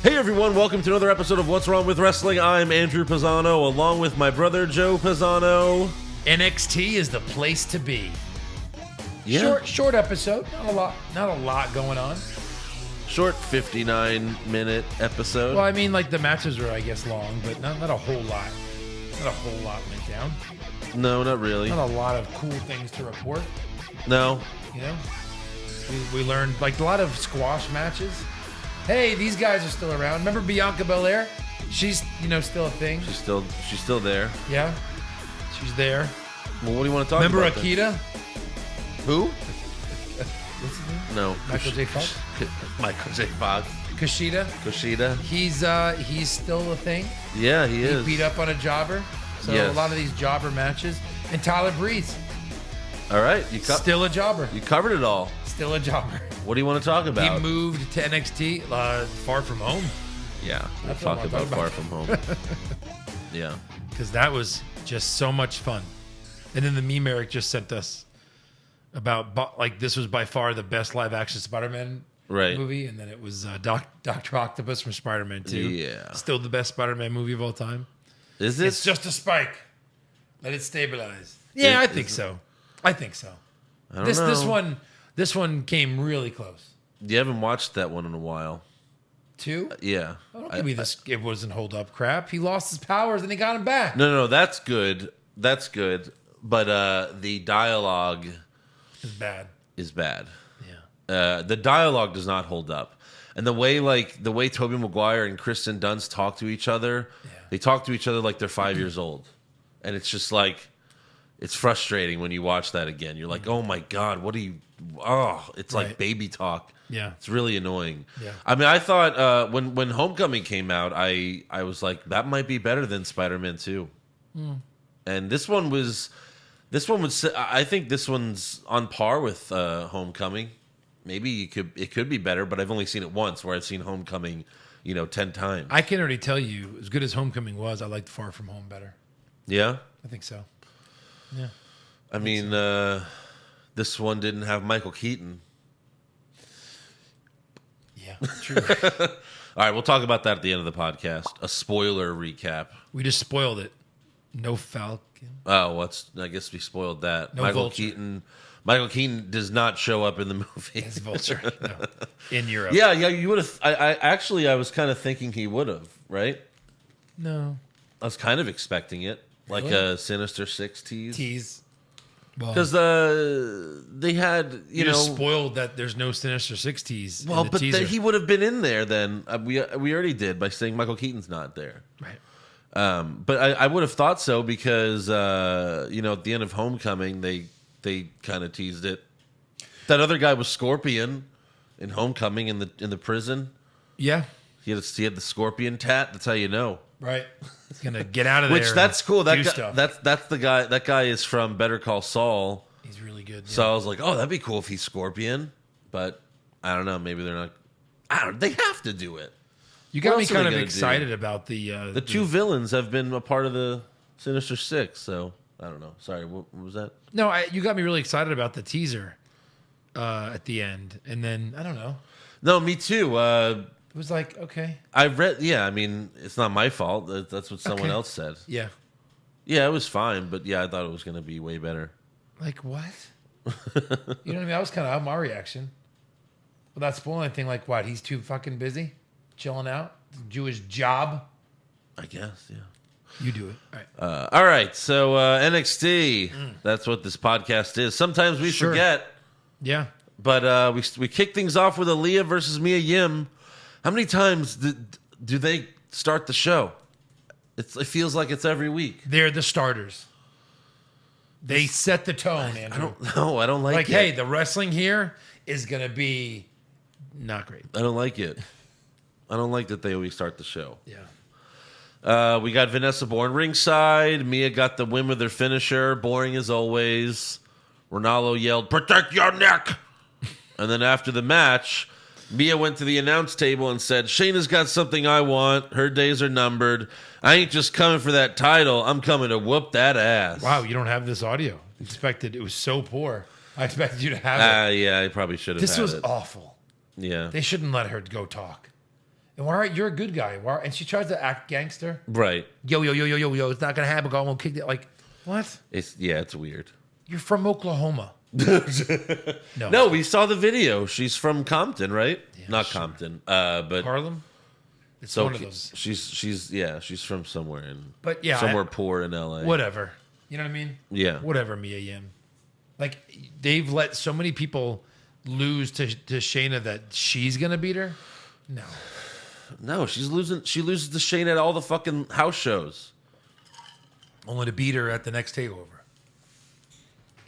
Hey everyone, welcome to another episode of What's Wrong with Wrestling. I'm Andrew Pisano, along with my brother Joe Pisano. NXT is the place to be. Yeah. Short episode, not a lot going on. Short 59-minute episode. Well, I mean, like the matches were, I guess, long, but not a whole lot. Not a whole lot went down. No, not really. Not a lot of cool things to report. No. You know, we learned like a lot of squash matches. Hey, these guys are still around. Remember Bianca Belair? She's still a thing. She's still there. Yeah, she's there. Well, what do you want to talk Remember about? Akita? Who? What's his name? No. Michael J. Fox. Michael J. Fox. Kushida. He's still a thing. Yeah, he is. He beat up on a jobber. So Yes. a lot of these jobber matches. And Tyler Breeze. All right, Still a jobber. You covered it all. Still a jobber. What do you want to talk about? He moved to NXT Far From Home. Yeah, we'll That's what talk I'm about talking Far about. From Home. Yeah. Because that was just so much fun. And then the meme Eric just sent us about, like, this was by far the best live action Spider-Man movie. And then it was Dr. Octopus from Spider-Man 2. Yeah. Still the best Spider-Man movie of all time. Is it? It's just a spike. Let it stabilize. Yeah, I think so. I don't know. This one came really close. You haven't watched that one in a while. 2? Yeah. Oh, don't give me this. It wasn't hold up crap. He lost his powers and he got him back. No, that's good. That's good. But the dialogue Is bad. Yeah. The dialogue does not hold up. And the way Tobey Maguire and Kristen Dunst talk to each other, they talk to each other like they're 5 years old. And it's just like, it's frustrating when you watch that again. You're like, oh my God, what are you... Oh, it's like baby talk. Yeah. It's really annoying. Yeah. I mean, I thought when Homecoming came out, I was like, that might be better than Spider-Man 2. And this one was... I think this one's on par with Homecoming. Maybe it could be better, but I've only seen it once, where I've seen Homecoming, 10 times. I can already tell you, as good as Homecoming was, I liked Far From Home better. Yeah? I think so. Yeah. I mean, this one didn't have Michael Keaton. Yeah, true. All right, we'll talk about that at the end of the podcast. A spoiler recap. We just spoiled it. No Falcon. Oh, I guess we spoiled that. No Michael Vulture. Michael Keaton does not show up in the movie. As Vulture. No. In Europe. Yeah, you would have. I was kind of thinking he would have, right? No. I was kind of expecting it, like Really? a Sinister Six tease. Because they had you just spoiled that there's no Sinister Six tease. Well, in the but teaser. he would have been in there then. We already did by saying Michael Keaton's not there. Right. But I would have thought so because at the end of Homecoming they kind of teased it. That other guy was Scorpion in Homecoming in the prison. Yeah. He had the Scorpion tat. That's how you know. Right. He's gonna get out of there. Which that's cool. That do guy, stuff. that's the guy. That guy is from Better Call Saul. He's really good. So I was like, oh, that'd be cool if he's Scorpion. But I don't know. Maybe they're not. I don't. They have to do it. You got What me else are they kind of gonna excited do? about the Two villains have been a part of the Sinister Six. So I don't know. Sorry, what was that? No, you got me really excited about the teaser at the end, and then I don't know. No, me too. It was like, okay, I read. Yeah, I mean, it's not my fault. That's what someone else said. yeah, Yeah, it was fine, but yeah, I thought it was going to be way better. like what? You know what I mean? That was kind of my reaction. Without spoiling anything, like what? He's too fucking busy, chilling out, do his job. I guess. Yeah. You do it. All right. All right. So NXT. That's what this podcast is. Sometimes we forget. Yeah. But we kick things off with Aaliyah versus Mia Yim. How many times do they start the show? It feels like it's every week. They're the starters. They set the tone, Andrew. I don't like it. Hey, the wrestling here is going to be not great. I don't like it. I don't like that they always start the show. Yeah. We got Vanessa Bourne ringside. Mia got the win with her finisher. Boring as always. Ronaldo yelled, "Protect your neck!" And then after the match, Mia went to the announce table and said, "Shayna's got something I want. Her days are numbered. I ain't just coming for that title. I'm coming to whoop that ass." Wow, you don't have this audio. expected. It was so poor. I expected you to have it. Yeah, I probably should have. This was it. awful. Yeah, they shouldn't let her go talk. And all right, you're a good guy. And she tries to act gangster. Right. Yo, it's not gonna happen. I'm gonna kick it. Like, what? It's weird. You're from Oklahoma. No, we saw the video. She's from Compton, right? Yeah, Not sure. Compton, but Harlem. It's so one of those. She's from somewhere somewhere poor in LA. Whatever. You know what I mean? Yeah. Whatever, Mia Yim. Like, they've let so many people lose to Shayna that she's gonna beat her. No, she's losing. She loses to Shayna at all the fucking house shows. Only to beat her at the next takeover.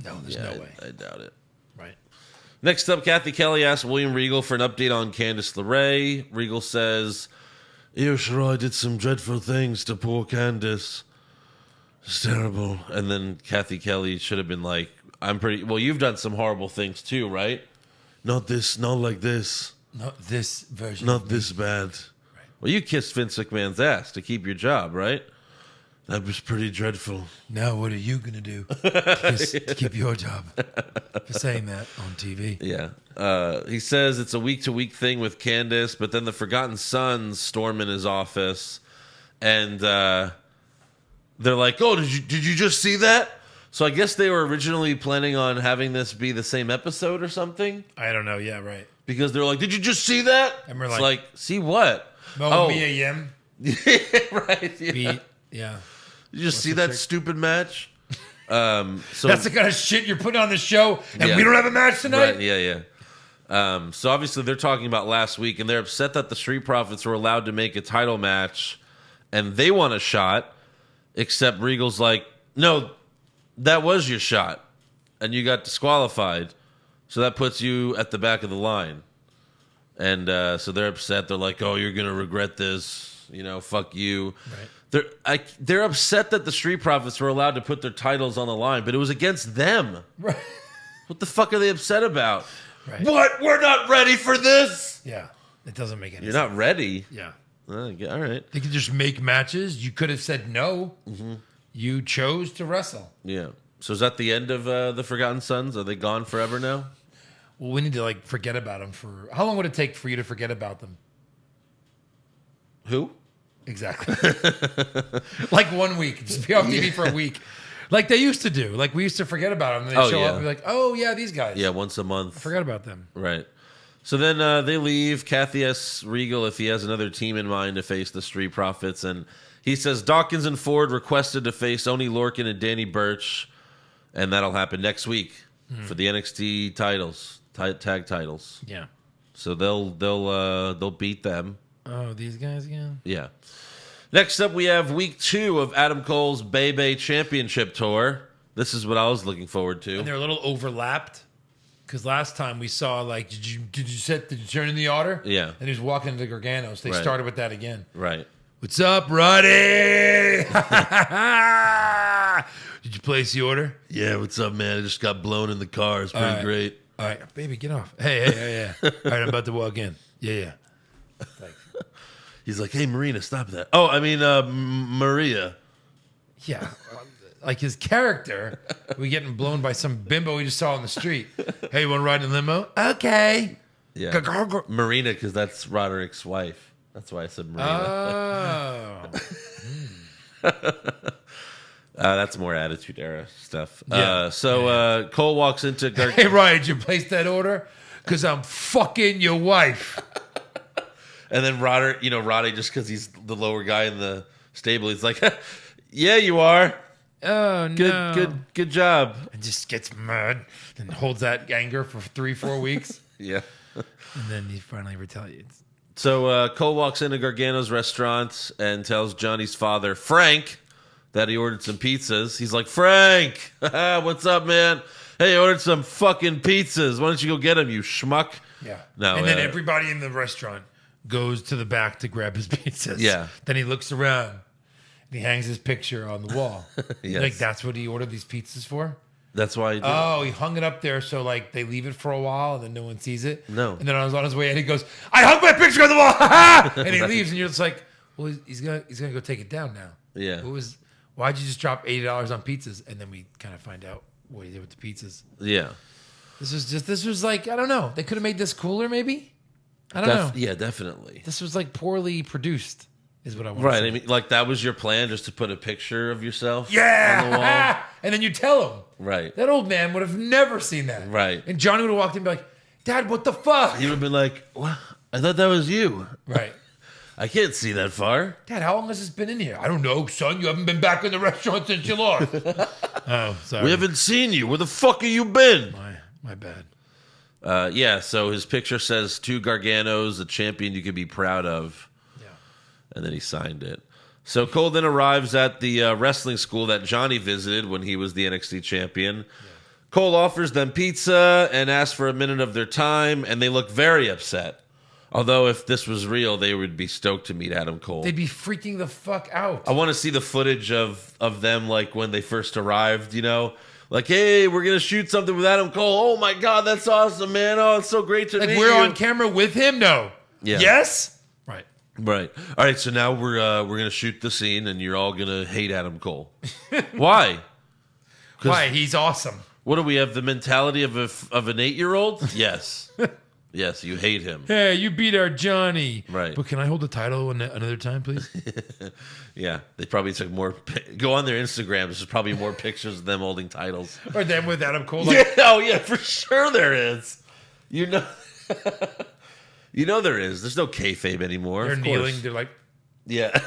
No, there's no way. I doubt it. Right. Next up, Kathy Kelly asks William Regal for an update on Candice LeRae. Regal says, Io Shirai did some dreadful things to poor Candice. It's terrible. And then Kathy Kelly should have been like, you've done some horrible things too, right? Not like this. Not this version. Not this bad. Right. Well, you kissed Vince McMahon's ass to keep your job, right? That was pretty dreadful. Now what are you going to do to keep your job for saying that on TV? Yeah. He says it's a week-to-week thing with Candice, but then the Forgotten Sons storm in his office, and they're like, oh, did you just see that? So I guess they were originally planning on having this be the same episode or something. I don't know. Yeah, right. Because they're like, did you just see that? And we're it's like, see what? Mia Yim. Yeah, right. Yeah. Yeah. You just see that stupid match? So that's the kind of shit you're putting on the show, and we don't have a match tonight? Right, yeah. So obviously they're talking about last week, and they're upset that the Street Profits were allowed to make a title match, and they want a shot, except Regal's like, no, that was your shot, and you got disqualified, so that puts you at the back of the line. And so they're upset. They're like, oh, you're going to regret this. Fuck you. Right. They're upset that the Street Profits were allowed to put their titles on the line, but it was against them. Right. What the fuck are they upset about? Right. What? We're not ready for this? Yeah. It doesn't make any sense. You're not ready? Yeah. All right. They could just make matches. You could have said no. Mm-hmm. You chose to wrestle. Yeah. So is that the end of the Forgotten Sons? Are they gone forever now? Well, we need to forget about them for... How long would it take for you to forget about them? Who? Exactly. 1 week. Just be off TV for a week. Like they used to do. Like we used to forget about them. And they'd show up and be like, oh, yeah, these guys. Yeah, once a month. I forgot about them. Right. So then they leave. Kathy asks Regal if he has another team in mind to face the Street Profits. And he says Dawkins and Ford requested to face Oney Lorcan and Danny Burch. And that'll happen next week for the NXT titles, tag titles. Yeah. So they'll beat them. Oh, these guys again? Yeah. Next up, we have week 2 of Adam Cole's Bebe Championship Tour. This is what I was looking forward to. And they're a little overlapped because last time we saw did you turn in the order? Yeah. And he was walking into Gargano's. They started with that again. Right. What's up, Roddy? Did you place the order? Yeah. What's up, man? I just got blown in the car. It's pretty great. All right, baby, get off. Hey. All right, I'm about to walk in. Yeah. He's like, hey, Marina, stop that. Oh, I mean, Maria. Yeah. Like his character, we getting blown by some bimbo we just saw on the street. Hey, you want to ride in a limo? Okay. Yeah. Marina, because that's Roderick's wife. That's why I said Marina. Oh. That's more Attitude Era stuff. Yeah. Cole walks into Hey, Ryan, did you place that order? Because I'm fucking your wife. And then Roddy, just because he's the lower guy in the stable, he's like, yeah, you are. Oh, no. Good job. And just gets mad and holds that anger for 3-4 weeks. Yeah. And then he finally retaliates. So Cole walks into Gargano's restaurant and tells Johnny's father, Frank, that he ordered some pizzas. He's like, Frank, what's up, man? Hey, I ordered some fucking pizzas. Why don't you go get them, you schmuck? Yeah. No, and then everybody in the restaurant goes to the back to grab his pizzas. Yeah. Then he looks around and he hangs his picture on the wall. Yes. Like, that's what he ordered these pizzas for? That's why he did he hung it up there so they leave it for a while and then no one sees it. No. And then on his way in, he goes, I hung my picture on the wall! And he leaves and you're just like, well, he's gonna go take it down now. Yeah. Why'd you just drop $80 on pizzas? And then we kind of find out what he did with the pizzas. Yeah. This was like, I don't know. They could have made this cooler, maybe. I don't know. Yeah, definitely. This was like poorly produced, is what I want Right. to say. I mean, like that was your plan, just to put a picture of yourself on the wall. And then you tell him. Right. That old man would have never seen that. Right. And Johnny would have walked in and be like, Dad, what the fuck? He would have been like, "What? I thought that was you." Right. I can't see that far. Dad, how long has this been in here? I don't know, son. You haven't been back in the restaurant since you lost. Oh, sorry. We haven't seen you. Where the fuck have you been? My bad. Yeah, so his picture says, "To Garganos, a champion you could be proud of." Yeah. And then he signed it. So Cole then arrives at the wrestling school that Johnny visited when he was the NXT champion. Yeah. Cole offers them pizza and asks for a minute of their time, and they look very upset. Although if this was real, they would be stoked to meet Adam Cole. They'd be freaking the fuck out. I want to see the footage of them, like when they first arrived, you know? Like, hey, we're going to shoot something with Adam Cole. Oh my God, that's awesome, man. Oh, it's so great to meet you. Like, we're on camera with him? No. Yeah. Yes? Right. Right. All right, so now we're going to shoot the scene, and you're all going to hate Adam Cole. Why? Why? He's awesome. What do we have, the mentality of an 8-year-old? Yes. Yes, you hate him. Hey, you beat our Johnny. Right. But can I hold the title another time, please? Yeah, they probably took more. Go on their Instagram. There's probably more pictures of them holding titles. Or them with Adam Cole. Like, yeah, oh yeah, for sure there is. You know, you know there is. There's no kayfabe anymore. They're kneeling. They're like, yeah.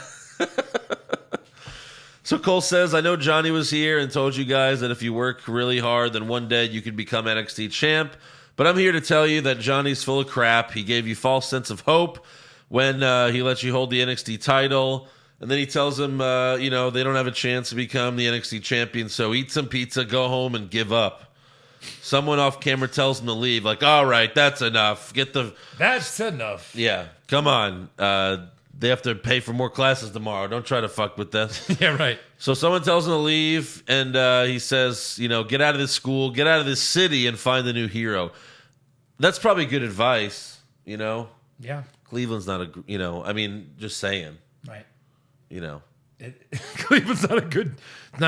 So Cole says, "I know Johnny was here and told you guys that if you work really hard, then one day you could become NXT champ. But I'm here to tell you that Johnny's full of crap. He gave you false sense of hope when he let you hold the NXT title." And then he tells them, they don't have a chance to become the NXT champion, so eat some pizza, go home, and give up. Someone off camera tells him to leave. Like, all right, that's enough. That's enough. Yeah, come on. They have to pay for more classes tomorrow. Don't try to fuck with this. Yeah, right. So someone tells him to leave, and he says, get out of this school, get out of this city, and find a new hero. That's probably good advice, Yeah. Cleveland's not just saying. Right. Cleveland's not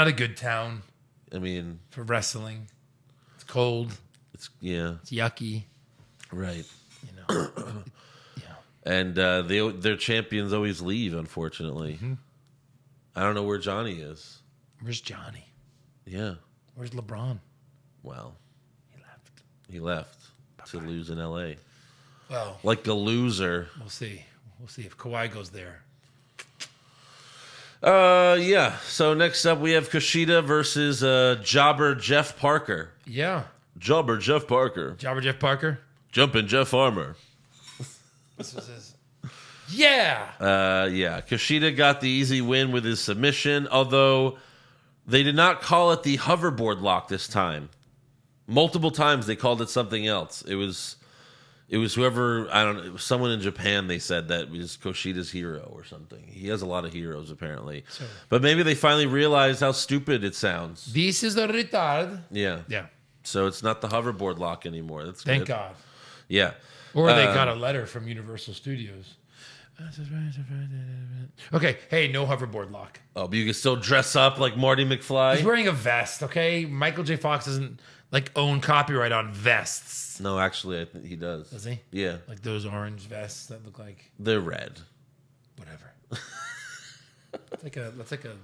a good town. I mean, for wrestling. It's cold. It's yucky. Right. Yeah. And their champions always leave, unfortunately. Mm-hmm. I don't know where Johnny is. Where's Johnny? Yeah. Where's LeBron? Well, he left to lose in LA. Well, like a loser. We'll see if Kawhi goes there. Yeah. So next up we have Kushida versus Jobber Jeff Parker. Yeah. Jobber Jeff Parker. Jumpin' Jeff Armour. This was his. Yeah. Yeah. Kushida got the easy win with his submission, although they did not call it the hoverboard lock this time. Multiple times they called it something else. It was whoever, I don't know, someone in Japan, they said that was Kushida's hero or something. He has a lot of heroes, apparently. Sure. But maybe they finally realized how stupid it sounds. This is a retard. Yeah. Yeah. So it's not the hoverboard lock anymore. That's Thank good. God. Yeah. Or they got a letter from Universal Studios. Okay, hey, no hoverboard lock. Oh, but you can still dress up like Marty McFly? He's wearing a vest, okay? Michael J. Fox doesn't own copyright on vests. No, actually, I think he does. Does he? Yeah. Like those orange vests that look like... They're red. Whatever. That's like a...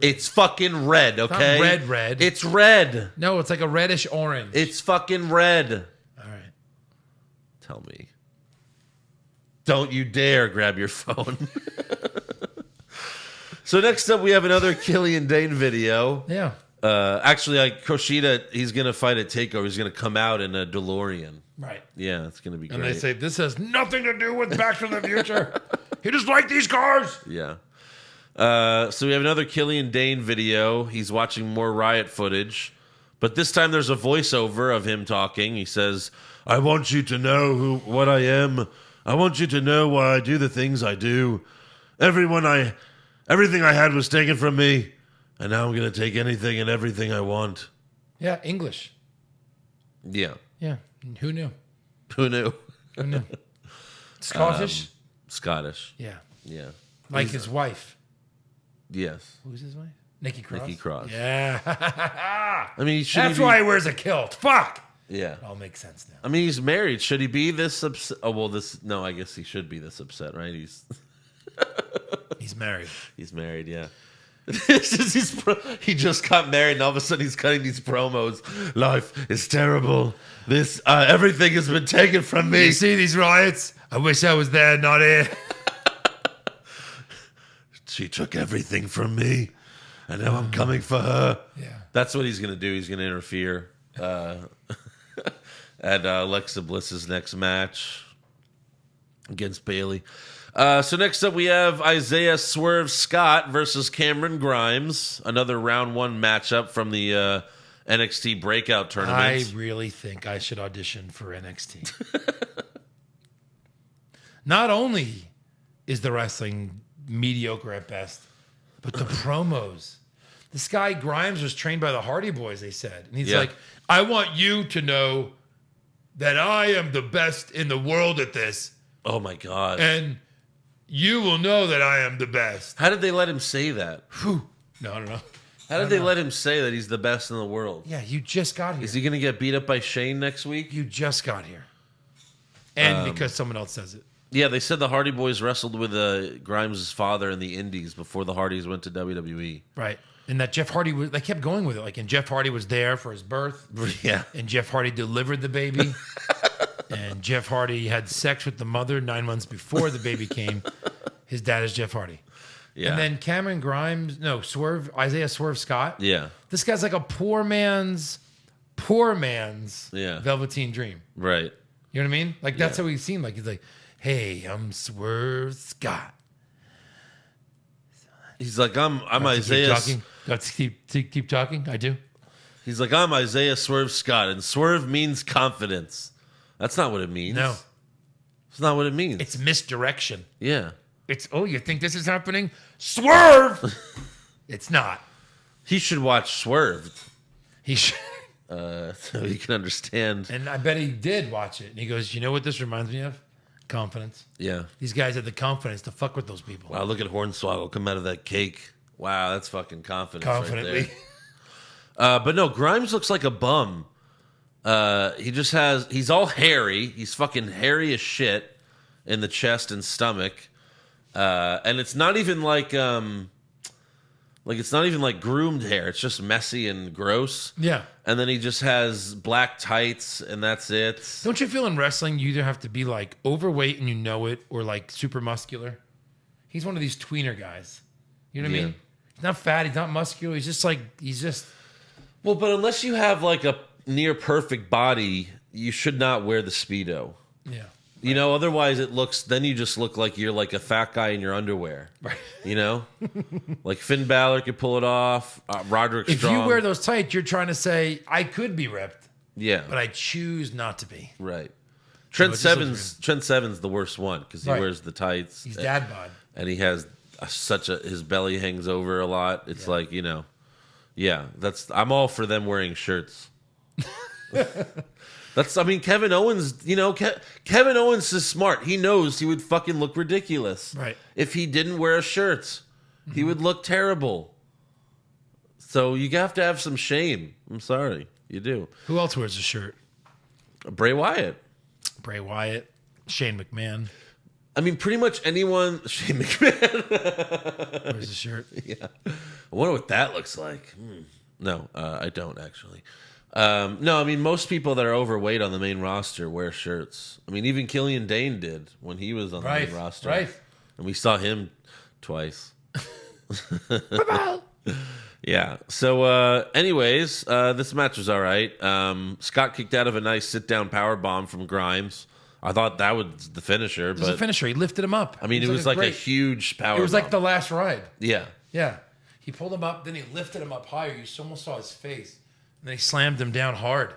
It's fucking red, okay? It's not red. It's red. No, it's like a reddish orange. It's fucking red. All right. Tell me. Don't you dare grab your phone. So next up, we have another Killian Dane video. Yeah. Actually, Kushida, he's going to fight at TakeOver. He's going to come out in a DeLorean. Right. Yeah, it's going to be great. And they say, this has nothing to do with Back to the Future. He just liked these cars. Yeah. So we have another Killian Dane video. He's watching more Riot footage. But this time there's a voiceover of him talking. He says, "I want you to know what I am. I want you to know why I do the things I do. Everything I had was taken from me. And now I'm going to take anything and everything I want." Yeah, English. Yeah. Yeah. Who knew? Who knew? Who knew? Scottish? Scottish. Yeah. Yeah. Like his wife. Yes. Who's his wife? Nikki Cross. Nikki Cross. Yeah. I mean, that's why he wears a kilt. Fuck. Yeah. It all makes sense now. I mean, he's married. Should he be this upset? Oh, well, no, I guess he should be this upset, right? He's married. He's married, yeah. He just got married, and all of a sudden he's cutting these promos. Life is terrible. This everything has been taken from me. You see these riots? I wish I was there, not here. She took everything from me, and now I'm coming for her. Yeah, that's what he's gonna do. He's gonna interfere at Alexa Bliss's next match against Bayley. So next up we have Isaiah Swerve Scott versus Cameron Grimes. Another round one matchup from the NXT breakout tournament. I really think I should audition for NXT. Not only is the wrestling mediocre at best, but the promos. This guy Grimes was trained by the Hardy Boys, they said. And he's like, I want you to know that I am the best in the world at this. Oh my God. And you will know that I am the best. How did they let him say that? Whew. No, I don't know. How did they let him say that he's the best in the world? Yeah, you just got here. Is he going to get beat up by Shane next week? You just got here. And because someone else says it. Yeah, they said the Hardy Boys wrestled with Grimes' father in the Indies before the Hardys went to WWE. Right. And that Jeff Hardy, they kept going with it. Like, and Jeff Hardy was there for his birth. Yeah. And Jeff Hardy delivered the baby. And Jeff Hardy had sex with the mother 9 months before the baby came. His dad is Jeff Hardy. Yeah. And then Cameron Grimes, Isaiah Swerve Scott. Yeah. This guy's like a poor man's Velveteen Dream. Right. You know what I mean? Like, that's how he seemed. Like, he's like, hey, I'm Swerve Scott. He's like, I'm Isaiah. Keep talking. I do. He's like, I'm Isaiah Swerve Scott, and swerve means confidence. That's not what it means. No. It's not what it means. It's misdirection. Yeah. It's, you think this is happening? Swerve! It's not. He should watch Swerve. He should. So he can understand. And I bet he did watch it. And he goes, you know what this reminds me of? Confidence. Yeah. These guys had the confidence to fuck with those people. Wow, look at Hornswoggle come out of that cake. Wow, that's fucking confidence. Confidently. Right there. But no, Grimes looks like a bum. He's all hairy. He's fucking hairy as shit in the chest and stomach. And it's not even like it's not even like groomed hair. It's just messy and gross. Yeah. And then he just has black tights and that's it. Don't you feel in wrestling you either have to be like overweight and you know it or like super muscular? He's one of these tweener guys. You know what I mean? He's not fat. He's not muscular. He's just. Well, but unless you have like a near perfect body, you should not wear the Speedo. Yeah. You know, otherwise then you just look like you're like a fat guy in your underwear. Right. You know? Like Finn Balor could pull it off. Roderick Strong. If you wear those tights, you're trying to say, I could be ripped. Yeah. But I choose not to be. Right. Trent Seven's the worst one because he wears the tights. He's dad bod. And he has his belly hangs over a lot. It's like, you know. Yeah, I'm all for them wearing shirts. Kevin Owens, Kevin Owens is smart. He knows he would fucking look ridiculous. Right. If he didn't wear a shirt, mm-hmm. He would look terrible. So you have to have some shame. I'm sorry. You do. Who else wears a shirt? Bray Wyatt. Shane McMahon. I mean, pretty much anyone. Shane McMahon wears a shirt. Yeah. I wonder what that looks like. No, I don't actually. No, I mean, most people that are overweight on the main roster wear shirts. I mean, even Killian Dane did when he was on the main roster. Right. And we saw him twice. Yeah. So, anyways, this match was all right. Scott kicked out of a nice sit-down power bomb from Grimes. I thought that was the finisher. It was a finisher. He lifted him up. I mean, it was like a huge power bomb. It was like the last ride. Yeah. Yeah. He pulled him up, then he lifted him up higher. You almost saw his face. And then he slammed him down hard.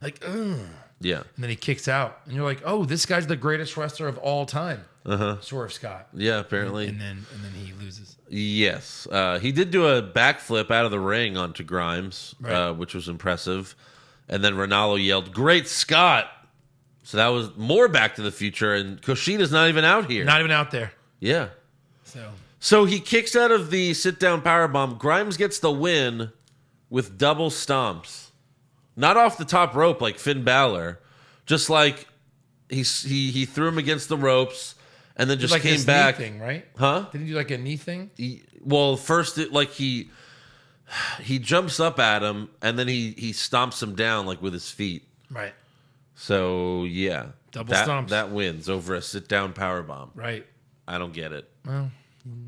Like, ugh. Yeah. And then he kicks out. And you're like, oh, this guy's the greatest wrestler of all time. Uh-huh. Swerve Scott. Yeah, apparently. And then he loses. Yes. He did do a backflip out of the ring onto Grimes, which was impressive. And then Ronaldo yelled, "Great Scott!" So that was more Back to the Future. And Kushida's not even out here. Not even out there. Yeah. So So he kicks out of the sit-down powerbomb. Grimes gets the win with double stomps. Not off the top rope like Finn Balor. Just like he threw him against the ropes and then just like came back. Knee thing, right? Huh? Did he do like a knee thing? First he jumps up at him and then he stomps him down like with his feet. Right. So, yeah. Double stomps. That wins over a sit-down powerbomb. Right. I don't get it. Well,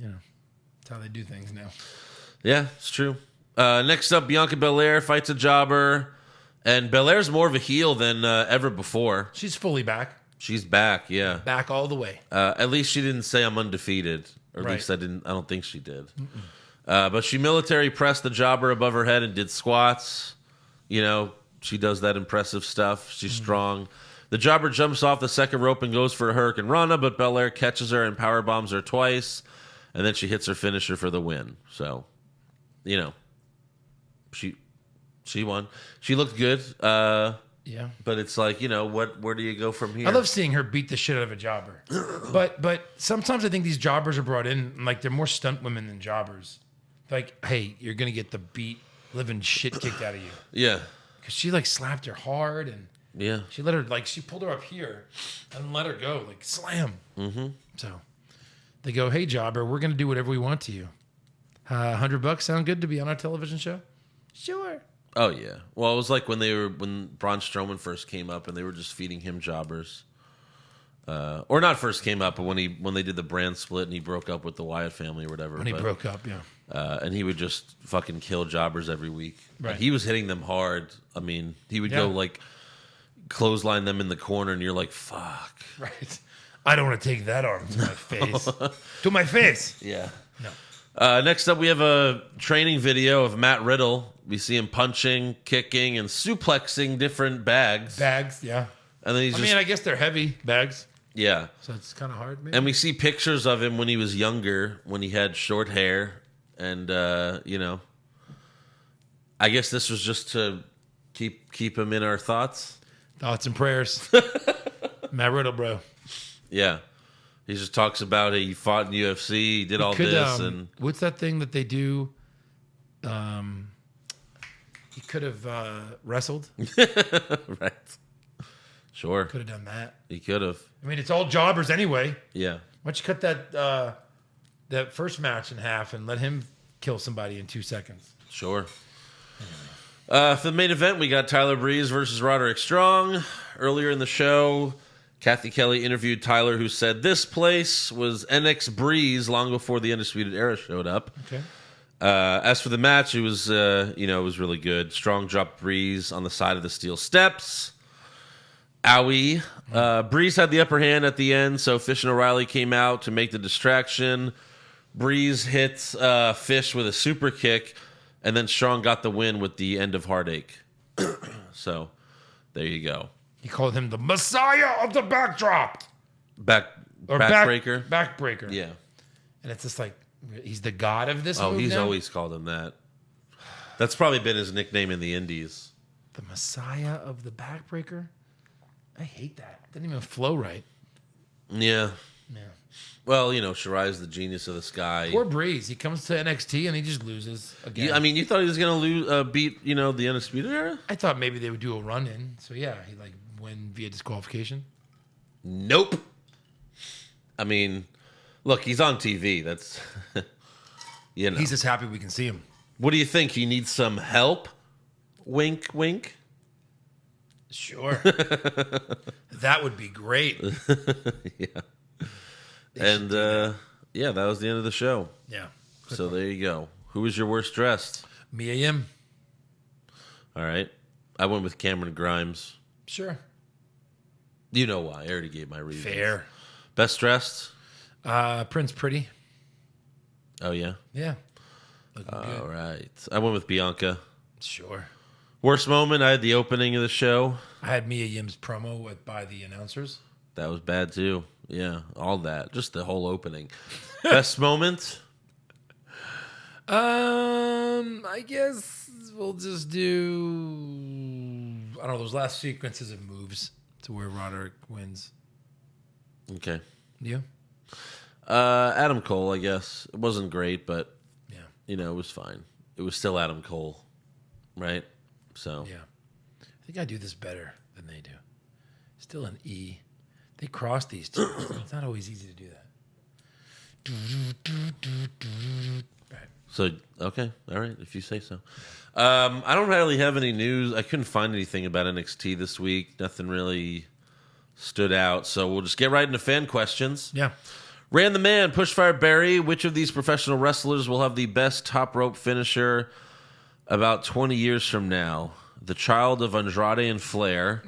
that's how they do things now. Yeah, it's true. Next up, Bianca Belair fights a jobber. And Belair's more of a heel than ever before. She's fully back. She's back, yeah. Back all the way. At least she didn't say I'm undefeated. Or at least I don't think she did. But she military pressed the jobber above her head and did squats. She does that impressive stuff. She's strong. The jobber jumps off the second rope and goes for a Hurricane Rana, but Belair catches her and power bombs her twice, and then she hits her finisher for the win. So, she won. She looked good. Yeah. But it's like, where do you go from here? I love seeing her beat the shit out of a jobber. but sometimes I think these jobbers are brought in, like they're more stunt women than jobbers. Like, hey, you're going to get the living shit kicked out of you. Yeah. Because she like slapped her hard and yeah, she let her she pulled her up here and let her go, like slam. Mm-hmm. So they go, hey jobber, we're gonna do whatever we want to you. $100 sound good to be on our television show? Sure. Oh yeah. Well, it was like when Braun Strowman first came up and they were just feeding him jobbers. Or not first came up, but when they did the brand split and he broke up with the Wyatt family or whatever. When he broke up, yeah. And he would just fucking kill jobbers every week. Right. And he was hitting them hard. I mean, he would go like clothesline them in the corner, and you're like, "Fuck!" Right. I don't want to take that arm to my face. To my face. Yeah. No. Next up, we have a training video of Matt Riddle. We see him punching, kicking, and suplexing different bags. Bags, yeah. And then I guess they're heavy bags. Yeah. So it's kind of hard, maybe. And we see pictures of him when he was younger, when he had short hair. And, I guess this was just to keep him in our thoughts. Thoughts and prayers. Matt Riddle, bro. Yeah. He just talks about it. He fought in UFC. He did all this. And what's that thing that they do? He could have wrestled. Right. Sure. Could have done that. He could have. I mean, it's all jobbers anyway. Yeah. Why don't you cut that first match in half and let him kill somebody in 2 seconds? Sure. For the main event, we got Tyler Breeze versus Roderick Strong. Earlier in the show, Kathy Kelly interviewed Tyler, who said this place was NX Breeze long before the Undisputed Era showed up. Okay. As for the match, it was it was really good. Strong dropped Breeze on the side of the steel steps. Owie. Breeze had the upper hand at the end, so Fish and O'Reilly came out to make the distraction. Breeze hit Fish with a super kick, and then Strong got the win with the end of Heartache. So, there you go. He called him the Messiah of the backdrop. Backbreaker? Backbreaker. Yeah. And it's just like, he's the god of this move he's now? Always called him that. That's probably been his nickname in the Indies. The Messiah of the backbreaker? I hate that. It didn't even flow right. Yeah. Yeah. Well, Shirai's the genius of the sky. Poor Breeze. He comes to NXT and he just loses again. You thought he was going to beat, the Undisputed Era? I thought maybe they would do a run-in. So, yeah, he win via disqualification. Nope. Look, he's on TV. That's, He's just happy we can see him. What do you think? He needs some help? Wink, wink. Sure. That would be great. Yeah. And, that was the end of the show. Yeah. So there you go. Who was your worst dressed? Mia Yim. All right. I went with Cameron Grimes. Sure. You know why. I already gave my reasons. Fair. Best dressed? Prince Pretty. Oh, yeah? Yeah. Looking good. All right. I went with Bianca. Sure. Worst moment? I had the opening of the show. I had Mia Yim's promo by the announcers. That was bad, too. Yeah, all that. Just the whole opening. Best moment? I guess we'll just do, I don't know, those last sequences of moves to where Roderick wins. Okay. You? Adam Cole, I guess. It wasn't great, but yeah, it was fine. It was still Adam Cole, right? So yeah. I think I do this better than they do. Still an E. They cross these two. It's not always easy to do that. Right. So, okay. All right. If you say so. I don't really have any news. I couldn't find anything about NXT this week. Nothing really stood out. So we'll just get right into fan questions. Yeah. Ran the man, Pushfire Barry. Which of these professional wrestlers will have the best top rope finisher about 20 years from now? The child of Andrade and Flair.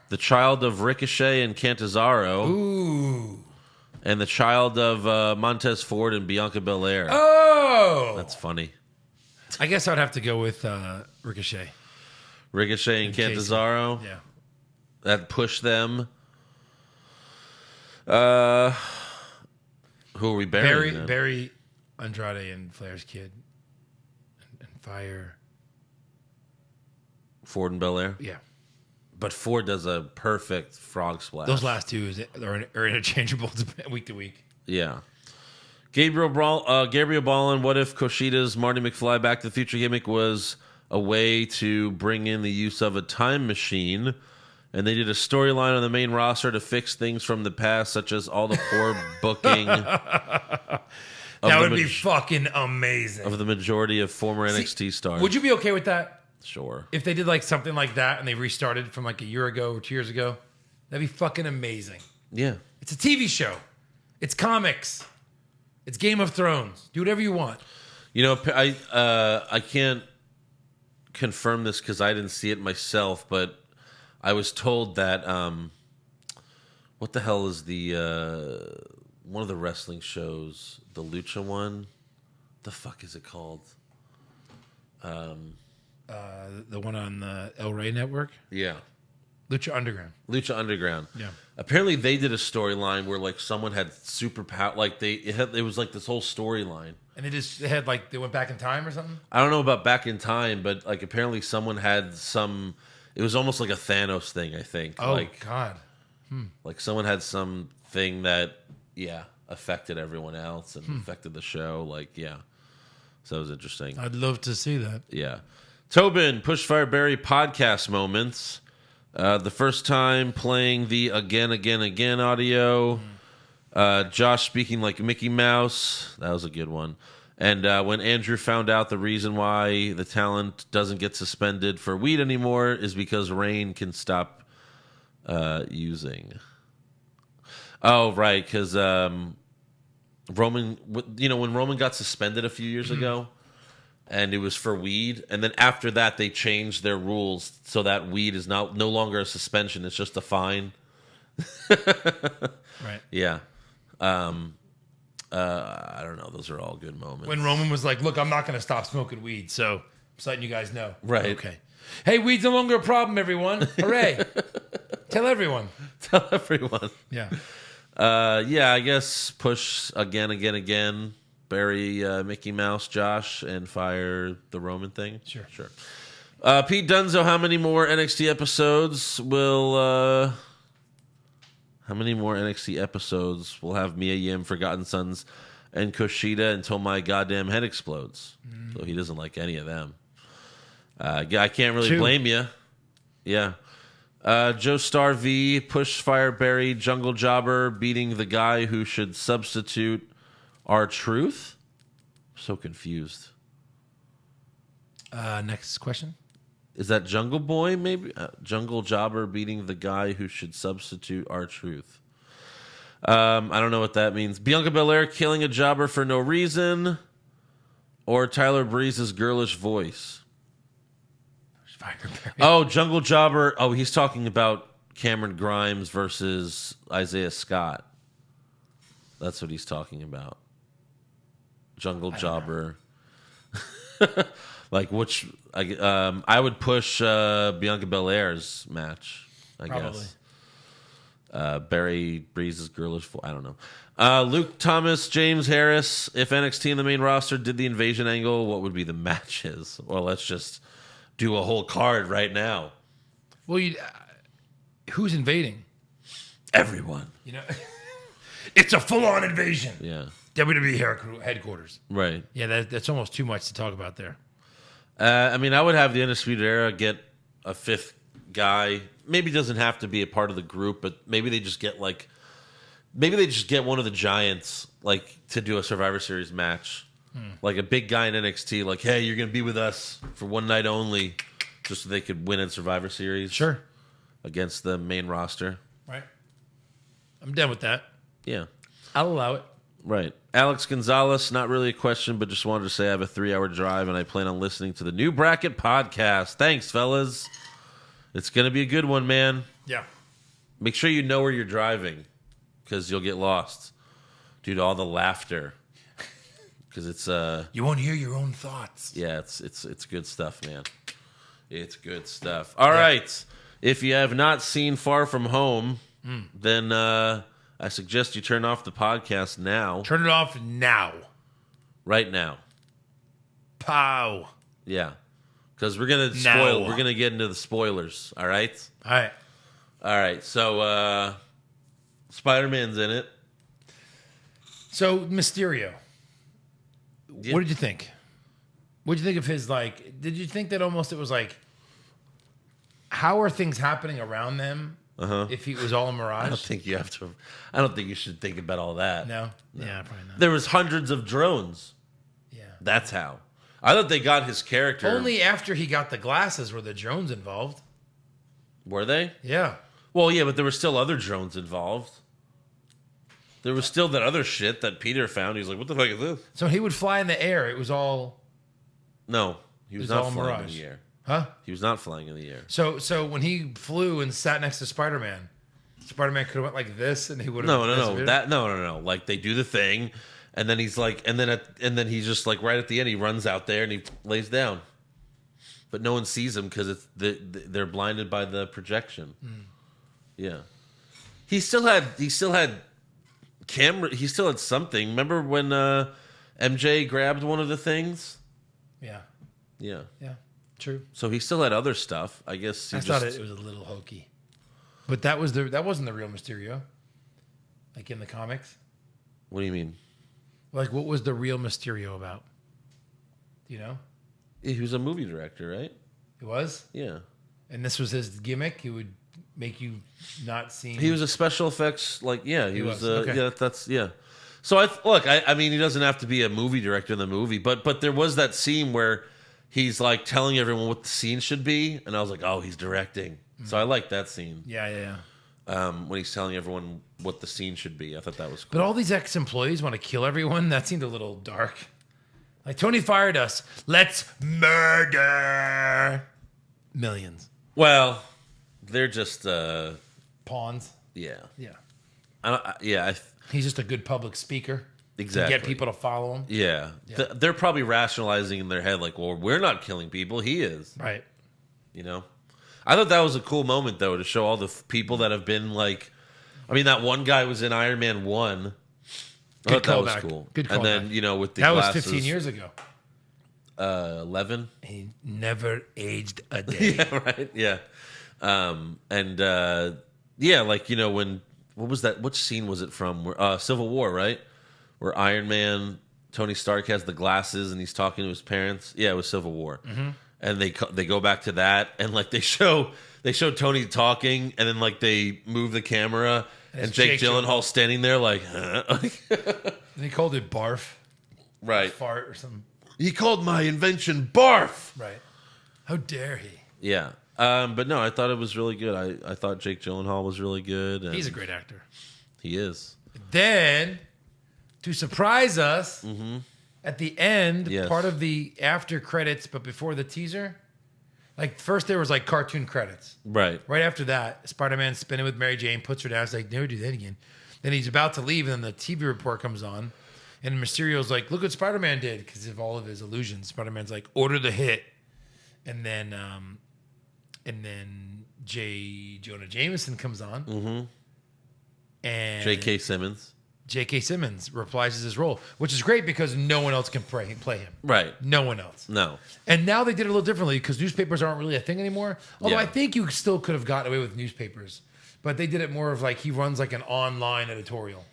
The child of Ricochet and Catanzaro. Ooh. And the child of Montez Ford and Bianca Belair. Oh! That's funny. I guess I would have to go with Ricochet. Ricochet and Catanzaro. Yeah. That pushed them. Who are we burying? Barry, Andrade, and Flair's kid. And Fire. Ford and Belair? Yeah. But Ford does a perfect frog splash. Those last two are interchangeable week to week. Yeah. Gabriel Ballin, what if Kushida's Marty McFly Back to the Future gimmick was a way to bring in the use of a time machine, and they did a storyline on the main roster to fix things from the past, such as all the poor booking. That would be fucking amazing. Of the majority of former NXT stars. Would you be okay with that? Sure. If they did like something like that and they restarted from like a year ago or 2 years ago, that'd be fucking amazing. Yeah. It's a TV show. It's comics. It's Game of Thrones. Do whatever you want. I can't confirm this because I didn't see it myself, but I was told that what the hell is the one of the wrestling shows, the Lucha one? The fuck is it called? The one on the El Rey Network? Yeah. Lucha Underground. Lucha Underground. Yeah. Apparently they did a storyline where like someone had superpower, like it was like this whole storyline. And they went back in time or something? I don't know about back in time, but like apparently someone had some, it was almost like a Thanos thing, I think. Oh, God. Like someone had something that, affected everyone else and affected the show. Like, yeah. So it was interesting. I'd love to see that. Yeah. Tobin, Pushfire Barry podcast moments. The first time playing the again audio. Josh speaking like Mickey Mouse. That was a good one. And when Andrew found out the reason why the talent doesn't get suspended for weed anymore is because Rain can stop using. Oh, right. Because Roman, when Roman got suspended a few years ago, and it was for weed, and then after that they changed their rules so that weed is no longer a suspension; it's just a fine. Right. Yeah. I don't know. Those are all good moments. When Roman was like, "Look, I'm not going to stop smoking weed, so I'm just letting you guys know." Right. Okay. Hey, weed's no longer a problem, everyone. Hooray! Tell everyone. Tell everyone. Yeah. I guess push again. Bury Mickey Mouse, Josh, and fire the Roman thing. Sure. Pete Dunzo, how many more NXT episodes will have Mia Yim, Forgotten Sons, and Kushida until my goddamn head explodes? So he doesn't like any of them. I can't really blame you. Yeah. Joe Star V, Pushfire Barry, Jungle Jobber beating the guy who should substitute R-Truth? So confused. Next question. Is that Jungle Boy, maybe? Jungle Jobber beating the guy who should substitute R-Truth. I don't know what that means. Bianca Belair killing a jobber for no reason. Or Tyler Breeze's girlish voice. Oh, Jungle Jobber. Oh, he's talking about Cameron Grimes versus Isaiah Scott. That's what he's talking about. Jungle Jobber. Like which I would push Bianca Belair's match, I guess. Barry Breeze's girlish voice. I don't know. Luke Thomas, James Harris. If NXT in the main roster did the invasion angle, what would be the matches? Well, let's just do a whole card right now. Well, who's invading? Everyone. It's a full-on invasion. Yeah. WWE headquarters. Right. Yeah, that's almost too much to talk about there. I mean, I would have the Undisputed Era get a fifth guy. Maybe doesn't have to be a part of the group, but maybe they just get one of the Giants to do a Survivor Series match. Like a big guy in NXT, like, hey, you're going to be with us for one night only, just so they could win in Survivor Series. Sure. Against the main roster. Right. I'm done with that. Yeah. I'll allow it. Right. Alex Gonzalez, not really a question, but just wanted to say I have a 3-hour drive and I plan on listening to the New Bracket podcast. Thanks, fellas. It's going to be a good one, man. Yeah. Make sure you know where you're driving because you'll get lost due to all the laughter. Because it's you won't hear your own thoughts. Yeah, it's good stuff, man. It's good stuff. All right. If you have not seen Far From Home, then I suggest you turn off the podcast now. Turn it off now. Right now. Pow. Yeah. Because we're gonna spoil. We're gonna get into the spoilers. All right. All right. So Spider-Man's in it. So Mysterio. Yeah. What did you think? What did you think of his Did you think that almost it was like, how are things happening around them? If it was all a mirage. I don't think you have to. I don't think you should think about all that. No. Yeah, probably not. There was hundreds of drones. Yeah. That's how. I thought they got his character. Only after he got the glasses were the drones involved. Were they? Yeah. Well, yeah, but there were still other drones involved. There was still that other shit that Peter found. He was like, what the fuck is this? So he would fly in the air. It was all... No, he was not flying in the air. Huh? He was not flying in the air. So when he flew and sat next to Spider-Man could have went like this and he would have... No. Like, they do the thing, and then he's like... And then he's just like, right at the end, he runs out there and he lays down. But no one sees him because they're blinded by the projection. Yeah. He still had camera. He still had something. Remember when MJ grabbed one of the things? Yeah. Yeah. Yeah. True. So he still had other stuff. I guess. I thought it was a little hokey, but that wasn't the real Mysterio. Like in the comics. What do you mean? Like, what was the real Mysterio about? Do you know? He was a movie director, right? He was. Yeah. And this was his gimmick. He would make you not see. He was a special effects, he was. Okay. Yeah, that's yeah. So I mean, he doesn't have to be a movie director in the movie, but there was that scene where he's like telling everyone what the scene should be, and I was like, oh, he's directing. So I like that scene. Yeah. When he's telling everyone what the scene should be, I thought that was cool. But all these ex-employees want to kill everyone. That seemed a little dark. Like, Tony fired us. Let's murder millions. Well, they're just Pawns. Yeah. Yeah. He's just a good public speaker. Exactly. To get people to follow him. Yeah. They're probably rationalizing in their head, like, well, we're not killing people. He is. Right. You know? I thought that was a cool moment, though, to show all the people that have been, like... I mean, that one guy was in Iron Man 1. I thought that was cool. Good callback. And then, you know, with the that glasses... That was 15 years ago. 11? He never aged a day. Yeah, right? Yeah. Yeah, like, you know, when... What was that? Which scene was it from? Civil War, right? Where Iron Man, Tony Stark has the glasses and he's talking to his parents. Yeah, it was Civil War. Mm-hmm. And they go back to that and like they show Tony talking and then like they move the camera and Jake Gyllenhaal standing there like, huh? And he called it barf. Right. Fart or something. He called my invention barf. Right. How dare he? Yeah. But no, I thought it was really good. I thought Jake Gyllenhaal was really good. He's a great actor. He is. Then, to surprise us, at the end, yes. part of the after credits, but before the teaser, like first there was like cartoon credits. Right. Right after that, Spider-Man spinning with Mary Jane, puts her down. It's like, never do that again. Then he's about to leave, and then the TV report comes on, and Mysterio's like, look what Spider-Man did, because of all of his illusions. Spider-Man's like, order the hit. And then J. Jonah Jameson comes on. Mm-hmm. And J.K. Simmons. J.K. Simmons reprises his role, which is great because no one else can play him. Right. No one else. No. And now they did it a little differently because newspapers aren't really a thing anymore. Although Yeah. I think you still could have gotten away with newspapers. But they did it more of like he runs like an online editorial.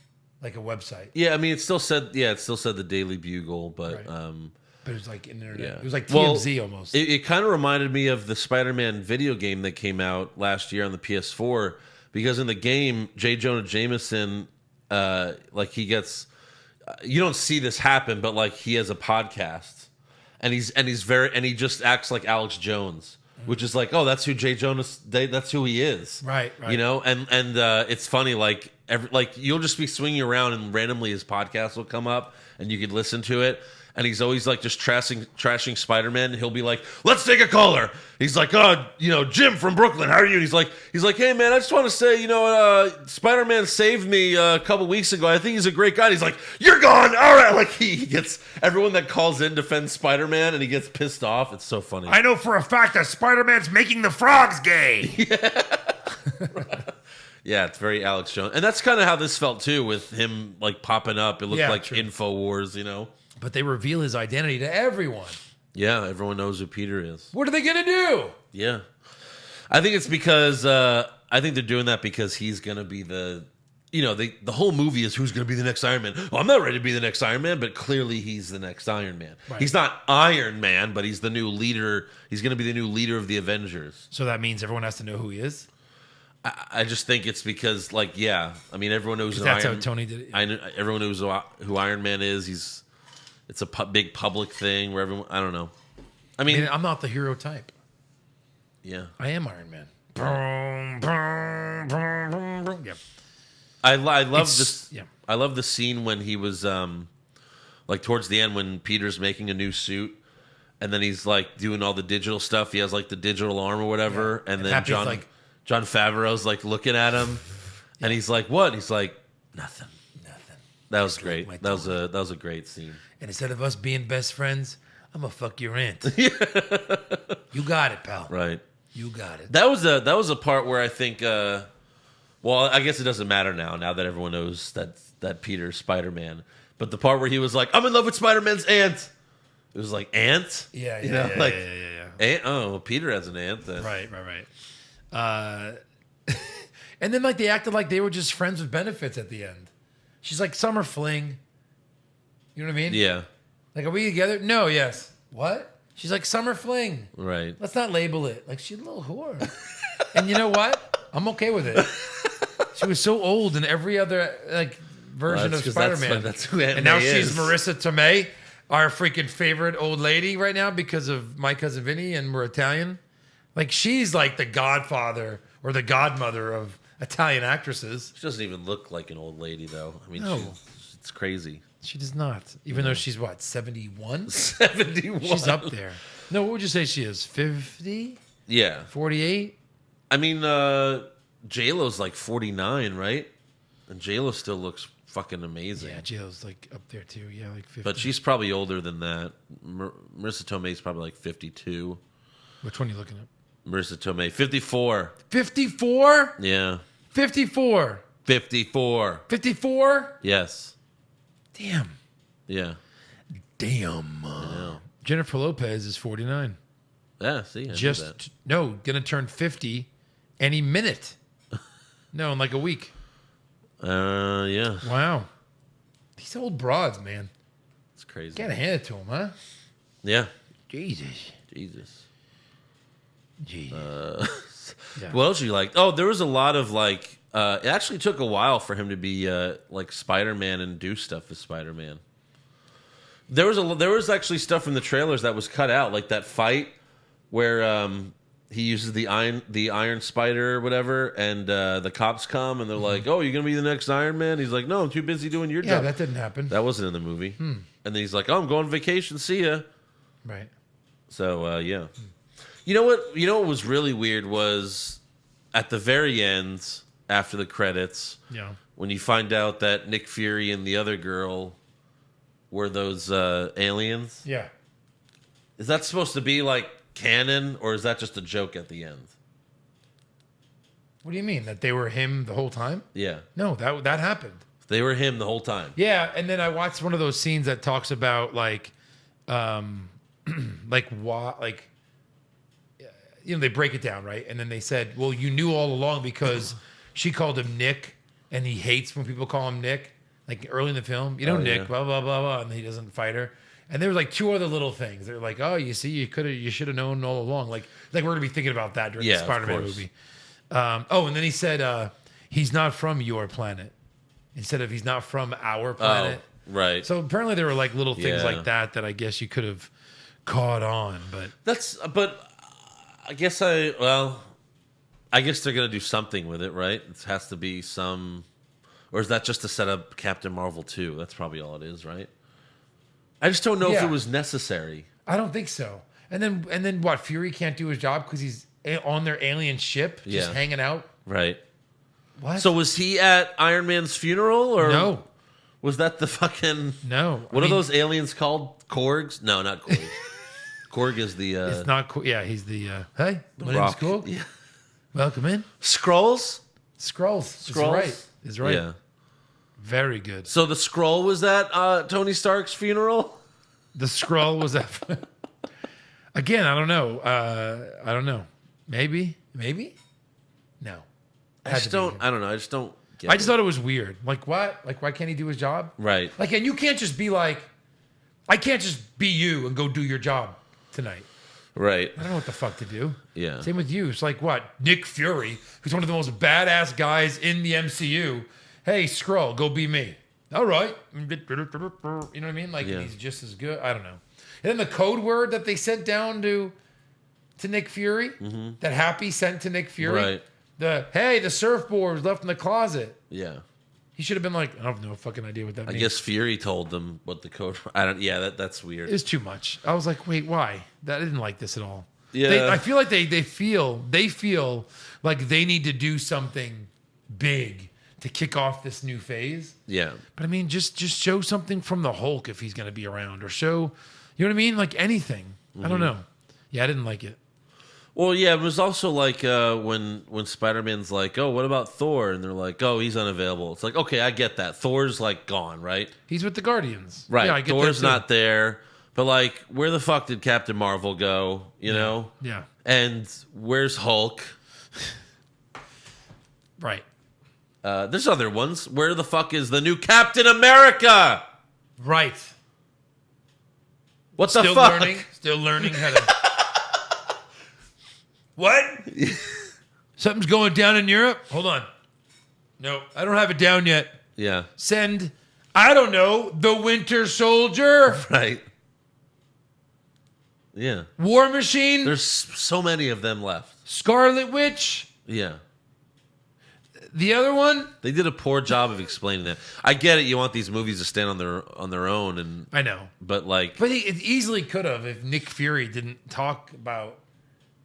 like a website. Yeah, I mean, it still said the Daily Bugle, but Right. But it was like internet. Yeah. It was like TMZ almost. It kind of reminded me of the Spider-Man video game that came out last year on the PS4, because in the game, J. Jonah Jameson, like he gets, you don't see this happen, but like he has a podcast, and he just acts like Alex Jones, which is like, oh, that's who that's who he is, right. You know, and it's funny, like you'll just be swinging around and randomly his podcast will come up and you could listen to it. And he's always like just trashing Spider-Man. And he'll be like, "Let's take a caller." He's like, "Oh, Jim from Brooklyn. How are you?" And he's like, "Hey man, I just want to say, Spider-Man saved me a couple weeks ago. I think he's a great guy." And he's like, "You're gone. All right." Like he gets everyone that calls in defends Spider-Man, and he gets pissed off. It's so funny. I know for a fact that Spider-Man's making the frogs gay. Yeah, it's very Alex Jones, and that's kind of how this felt too, with him like popping up. It looked like true. InfoWars, But they reveal his identity to everyone. Yeah, everyone knows who Peter is. What are they gonna do? Yeah, I think it's because I think they're doing that because he's gonna be the whole movie is who's gonna be the next Iron Man. Well, I'm not ready to be the next Iron Man, but clearly he's the next Iron Man. Right. He's not Iron Man, but he's the new leader. He's gonna be the new leader of the Avengers. So that means everyone has to know who he is. I just think it's because, everyone knows who That's how Tony did it. Everyone knows who Iron Man is. It's a big public thing where everyone. I don't know. I mean, I'm not the hero type. Yeah, I am Iron Man. Boom, boom, boom, boom, boom. Yeah. I love this. Yeah. I love the scene when he was like towards the end when Peter's making a new suit, and then he's like doing all the digital stuff. He has like the digital arm or whatever, and then John Favreau's like looking at him, and he's like, "What?" He's like, "Nothing." That was great. That was a great scene. And instead of us being best friends, I'm gonna fuck your aunt. You got it, pal. Right. You got it. That was a part where I think. Well, I guess it doesn't matter now that everyone knows that Peter's Spider-Man. But the part where he was like, "I'm in love with Spider-Man's aunt." It was like aunt. Yeah. Aunt. Oh, Peter has an aunt. Then. Right. And then like they acted like they were just friends with benefits at the end. She's like, summer fling. You know what I mean? Yeah. Like, are we together? No, yes. What? She's like, summer fling. Right. Let's not label it. Like, she's a little whore. And you know what? I'm okay with it. She was so old in every other version of Spider-Man. That's who Aunt and now May she's is. Marissa Tomei, our freaking favorite old lady right now because of My Cousin Vinny and we're Italian. Like, she's like the godfather or the godmother of Italian actresses. She doesn't even look like an old lady, though. I mean, No. it's crazy. She does not. Even though she's what, 71? 71. She's up there. No, what would you say she is? 50? Yeah. 48? I mean, J-Lo's like 49, right? And J-Lo still looks fucking amazing. Yeah, Jill's like up there too. Yeah, like 50. But she's probably older than that. Marissa Tomei's probably like 52. Which one are you looking at? Marissa Tomei, 54. 54? Yeah. 54. 54. 54? Yes. Damn. Yeah. Damn. Jennifer Lopez is 49. Yeah, see? I knew that. Gonna turn 50 any minute. No, in like a week. Yeah. Wow. These old broads, man. It's crazy. Gotta hand it to them, huh? Yeah. Jesus. Yeah. Yeah. What else you like? Oh, there was a lot of like. It actually took a while for him to be like Spider-Man and do stuff as Spider-Man. There was actually stuff from the trailers that was cut out, like that fight where he uses the Iron Spider or whatever, and the cops come and they're like, "Oh, you're gonna be the next Iron Man?" He's like, "No, I'm too busy doing your job." Yeah, that didn't happen. That wasn't in the movie. And then he's like, "Oh, I'm going on vacation. See ya." Right. So yeah. You know what was really weird was at the very end, after the credits, Yeah. when you find out that Nick Fury and the other girl were those aliens. Yeah. Is that supposed to be like canon, or is that just a joke at the end? What do you mean? That they were him the whole time? Yeah. No, that happened. They were him the whole time. Yeah, and then I watched one of those scenes that talks about like they break it down, right? And then they said, well, you knew all along because she called him Nick and he hates when people call him Nick. like early in the film. You know, Nick, yeah. blah blah blah blah, and he doesn't fight her. And there were like 2 other little things. They're like, oh, you see, you should have known all along. Like we're gonna be thinking about that during the Spider-Man movie. And then he said, he's not from your planet, instead of he's not from our planet. Oh, right. So apparently there were like little things like that I guess you could have caught on, but I guess they're gonna do something with it, right? It has to be some, or is that just to set up Captain Marvel 2? That's probably all it is, right? I just don't know if it was necessary. I don't think so. And then what? Fury can't do his job because he's on their alien ship, just hanging out. Right. What? So was he at Iron Man's funeral, or no? Was that the fucking no? What are those aliens called? Korgs? No, not Korg. Korg is the. It's not. Yeah, he's the. Hey, my name's Rock. Korg. Yeah. Welcome in. Skrulls. Skrulls. Is right. Yeah. Very good. So the Skrull was at Tony Stark's funeral? The Skrull was at... Again, I don't know. Maybe? No. I don't know. I just don't get I just thought it was weird. Like, what? Like, why can't he do his job? Right. Like, and you can't just be like, I can't just be you and go do your job tonight. Right. I don't know what the fuck to do. Yeah. Same with you. It's like, what? Nick Fury, who's one of the most badass guys in the MCU. Hey, Skrull, go be me. All right. You know what I mean? Like, he's just as good. I don't know. And then the code word that they sent down to Nick Fury, that Happy sent to Nick Fury. Right. The surfboard was left in the closet. Yeah. He should have been like, I have no fucking idea what that means. I guess Fury told them what the code. That's weird. It's too much. I was like, wait, why? I didn't like this at all. Yeah. I feel like they feel like they need to do something big to kick off this new phase. Yeah. But I mean, just show something from the Hulk if he's going to be around, or show, you know what I mean? Like anything. I don't know. Yeah, I didn't like it. Well, yeah, it was also like when Spider-Man's like, oh, what about Thor? And they're like, oh, he's unavailable. It's like, okay, I get that. Thor's like gone, right? He's with the Guardians. Right. Yeah, I get Thor's that too. not there. But like, where the fuck did Captain Marvel go? You know? Yeah. And where's Hulk? Right. There's other ones. Where the fuck is the new Captain America? Right. What the fuck? Still learning how to... What? Something's going down in Europe? Hold on. No, I don't have it down yet. Yeah. Send, I don't know, the Winter Soldier. Right. Yeah. War Machine. There's so many of them left. Scarlet Witch. Yeah. The other one? They did a poor job of explaining that. I get it. You want these movies to stand on their own, and I know, but it easily could have if Nick Fury didn't talk about.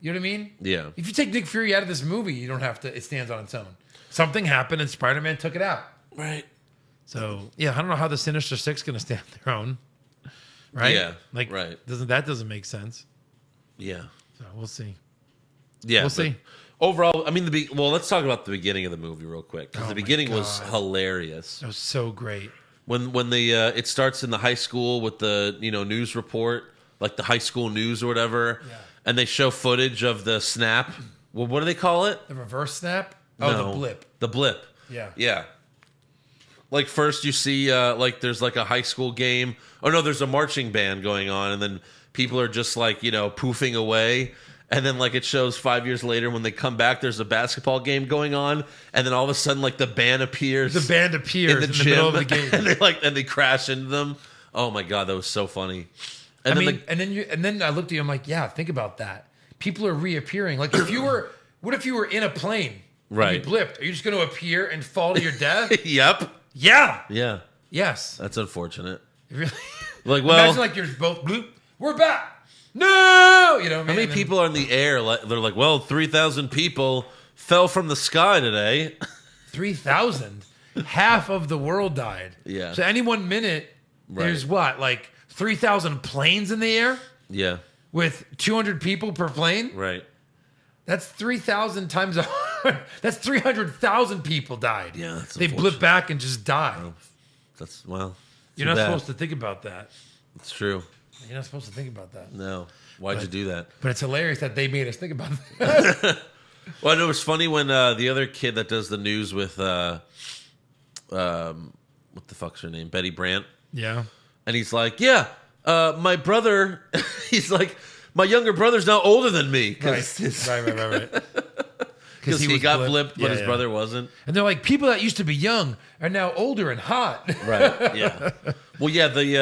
You know what I mean? Yeah. If you take Nick Fury out of this movie, you don't have to. It stands on its own. Something happened, and Spider-Man took it out. Right. So yeah, I don't know how the Sinister Six going to stand on their own. Right. Yeah. Like right. Doesn't make sense. Yeah. So we'll see. Yeah. We'll see. Overall, I mean, let's talk about the beginning of the movie real quick, because the beginning was hilarious. It was so great. When it starts in the high school with the news report, like the high school news or whatever, and they show footage of the snap. Well, what do they call it? The reverse snap? Oh, No, the blip. The blip. Yeah. Yeah. Like first you see like there's like a high school game. Oh no, there's a marching band going on, and then people are just like poofing away. And then, like, it shows 5 years later when they come back, there's a basketball game going on, and then all of a sudden, like, the band appears. The band appears in the gym, middle of the game, and they crash into them. Oh my god, that was so funny. And then I looked at you. I'm like, yeah, think about that. People are reappearing. Like, what if you were in a plane, right? And you blipped. Are you just going to appear and fall to your death? Yep. Yeah. Yeah. Yes. That's unfortunate. Really? Like, well, imagine like you're both bloop. We're back. No, how many people are in the air? They're like, well, 3,000 people fell from the sky today. 3,000. Half of the world died. Yeah. So any 1 minute, there's what, like 3,000 planes in the air? Yeah. With 200 people per plane? Right. That's 3,000 times 100. That's 300,000 people died. Yeah, that's they blip back and just die. Well, you're not supposed to think about that. It's true. You're not supposed to think about that. No. Why'd you do that? But it's hilarious that they made us think about that. Well, I know it's funny when the other kid that does the news with what the fuck's her name? Betty Brant. Yeah. And he's like, yeah, my brother, he's like, my younger brother's now older than me. Right. Because he got blipped, but his brother wasn't. And they're like, people that used to be young are now older and hot. Right, yeah. Well, yeah, the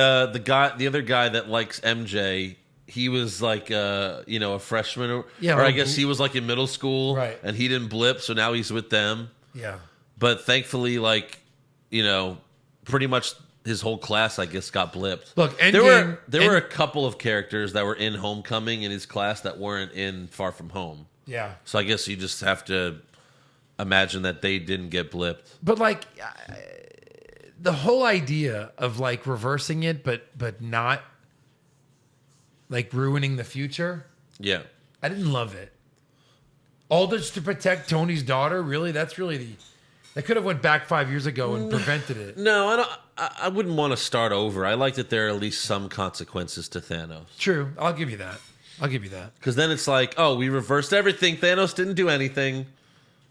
other guy that likes MJ, he was like, a freshman. Or I guess he was like in middle school. Right. And he didn't blip, so now he's with them. Yeah. But thankfully, like, pretty much his whole class, I guess, got blipped. Look, there were a couple of characters that were in Homecoming in his class that weren't in Far From Home. Yeah. So I guess you just have to imagine that they didn't get blipped. But like the whole idea of like reversing it, but not like ruining the future. Yeah. I didn't love it. All just to protect Tony's daughter. Really? That's really they could have went back 5 years ago and prevented it. No, I wouldn't want to start over. I like that there are at least some consequences to Thanos. True. I'll give you that. Because then it's like, oh, we reversed everything. Thanos didn't do anything.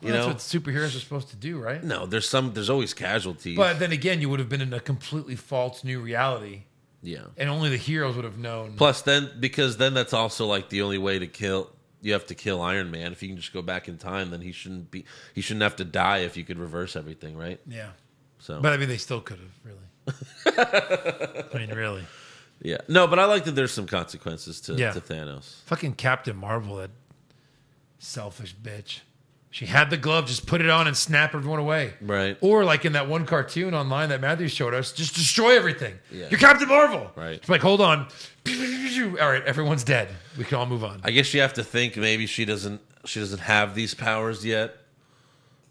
That's what superheroes are supposed to do, right? No, there's always casualties. But then again, you would have been in a completely false new reality. Yeah. And only the heroes would have known. Plus, because then that's also like the only way to kill. You have to kill Iron Man. If you can just go back in time, then he shouldn't have to die if you could reverse everything, right? Yeah. So, but I mean, they still could have, really. I mean, really. Yeah. No, but I like that there's some consequences to Thanos. Fucking Captain Marvel, that selfish bitch. She had the glove, just put it on and snap everyone away. Right. Or like in that one cartoon online that Matthew showed us, just destroy everything. Yeah. You're Captain Marvel. Right. It's like, hold on. All right, everyone's dead. We can all move on. I guess you have to think maybe she doesn't have these powers yet.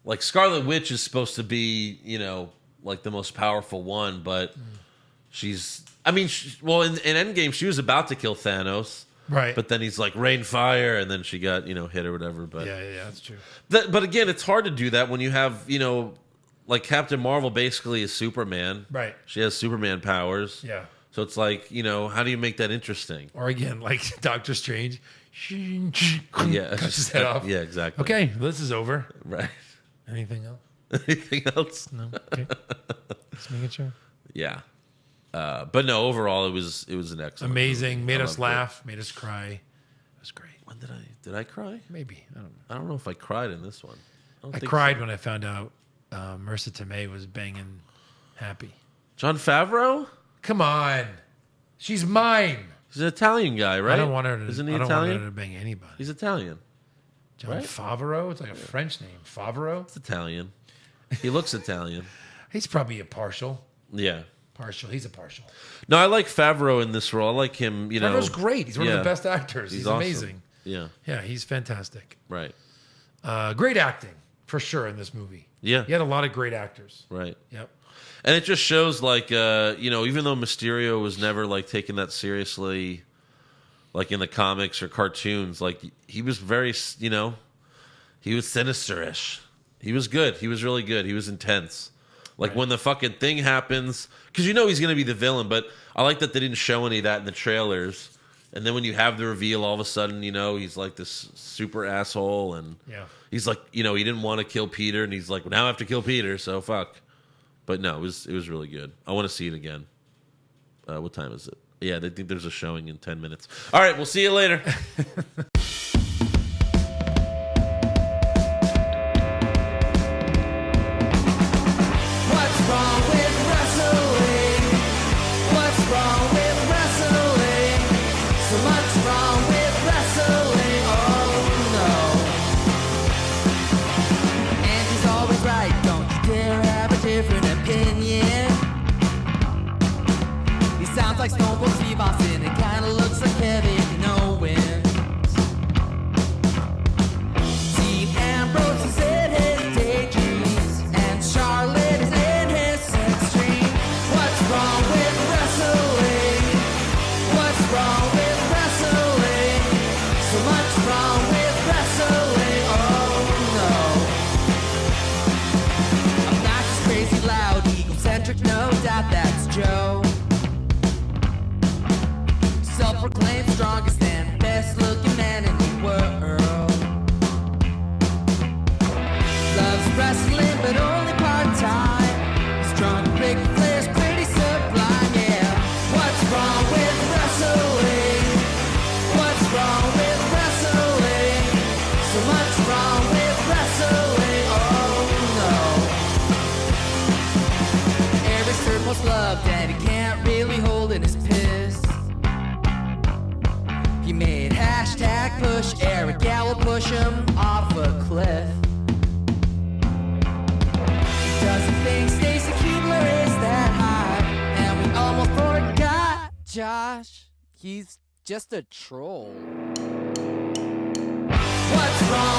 Like Scarlet Witch is supposed to be, like the most powerful one, but she's... I mean, in Endgame, she was about to kill Thanos. Right. But then he's like, rain fire, and then she got, hit or whatever. But yeah, that's true. But again, it's hard to do that when you have, like Captain Marvel basically is Superman. Right. She has Superman powers. Yeah. So it's like, how do you make that interesting? Or again, like Doctor Strange. Yeah. Cuts his head off. Yeah, exactly. Okay, this is over. Right. Anything else? Anything else? No. Okay. Just making sure. Yeah. But no, overall it was an excellent amazing. movie. Made us laugh, made us cry. It was great. When did I cry? Maybe. I don't know. I don't know if I cried in this one. I cried when I found out Marissa Tomei was banging Happy. Jon Favreau? Come on. She's mine. He's an Italian guy, right? I don't want her to Isn't he Italian? Italian? Want her to bang anybody. He's Italian. Jon Favreau? It's like a French name. Favreau? It's Italian. He looks Italian. He's probably a partial. Yeah. Partial. He's a partial. No, I like Favreau in this role. I like him, Favreau's great. He's one of the best actors. He's awesome. amazing. Yeah. Yeah, he's fantastic. Right. Great acting, for sure, in this movie. Yeah. He had a lot of great actors. Right. Yep. And it just shows, like, even though Mysterio was never, like, taken that seriously, like, in the comics or cartoons, like, he was very, he was sinister-ish. He was good. He was really good. He was intense. Like, when the fucking thing happens, because he's going to be the villain, but I like that they didn't show any of that in the trailers. And then when you have the reveal, all of a sudden, he's like this super asshole, and he's like, he didn't want to kill Peter, and he's like, well, now I have to kill Peter, so fuck. But no, it was really good. I want to see it again. What time is it? Yeah, they think there's a showing in 10 minutes. All right, we'll see you later. Like Stone Cold Steve Austin, it kinda looks like Kevin Owens. Dean Ambrose is in his daydreams, and Charlotte is in his sex dream. What's wrong with wrestling? What's wrong with wrestling? So much wrong with wrestling, oh no. Obnoxious, crazy, loud, egocentric, no doubt that's Joe. Self-proclaimed strongest and best-looking man in the world. Loves wrestling, but only part-time. Strong, big, him off a cliff. He doesn't think Stacy Keebler is that high, and we almost forgot Josh. He's just a troll. What's wrong